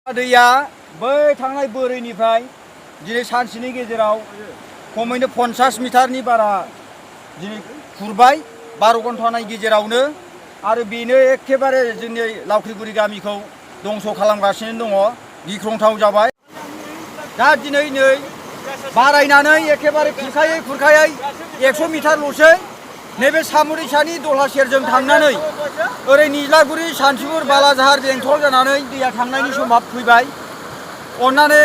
दैया बै थांनाय बोरिनिफ्राय दिनै सानसेनि गेजेराव खमैनो 50 मिटारनि बारा दिनै खुरबाय 12 घन्टानि गेजेरावनो आरो बेनो एखेबारे जोंनि लावख्रिगुरि गामिखौ दंस' खालामगासिनो दङ गिख्रंथाव जाबाय दा दिनै नै बारायनानै एखेबारे खुरखायै 100 मिटारल'सै नैबे सामुरिसानि दलहा सेरजों थांनानै ओरै निज्लागुरि सान्थिफुर बालाझार बेंटल जानानै दैया थांनायनि समा फैबाय अन्नानै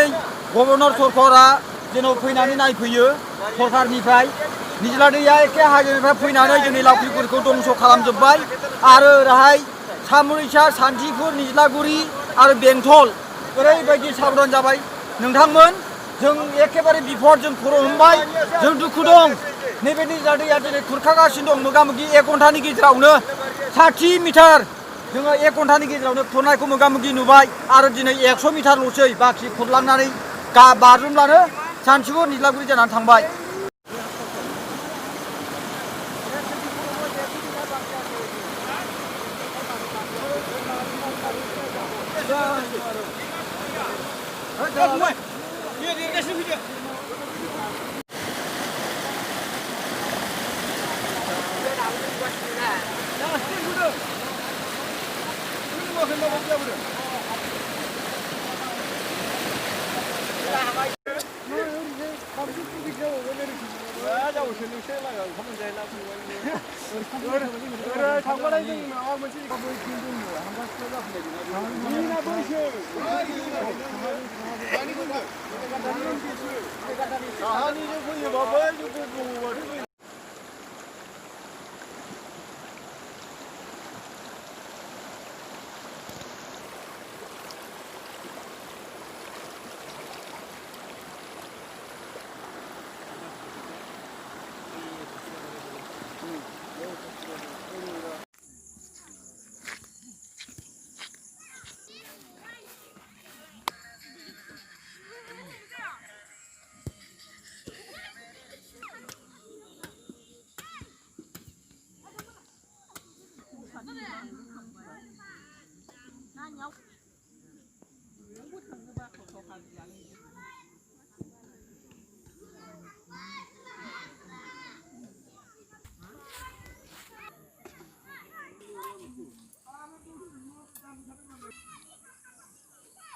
गभर्नर सरकारा जेन' फैनानै नायफैयो सरकारनिफ्राय निज्ला दैया एखे हाजोनिफ्राय फैनानै जोंनि लावख्रिगुरिखौ दंस' खालामजोब्बाय आरो ओरैहाय सामुरिसा सान्थिफुर निज्लागुरि आरो बेंटल ओरैबायदि साबधान जाबाय नोंथांमोन जों एखेबारे बिपद जों खर' हमबाय जों दुखु दं नैबे निज्ला दैया दिनै खुरखागासिनो दं मोगा-मोगि 1 घन्टानि गेजेरावनो 60 मिटार जोङो 1 घन्टानि गेजेरावनो खुरनायखौ मोगा-मोगि नुबाय आरो दिनै 100 मिटारल'सै बाखि खुरलांनानै बाज्रुमब्लानो सान्थिफुर निज्लागुरि जानानै थांबाय।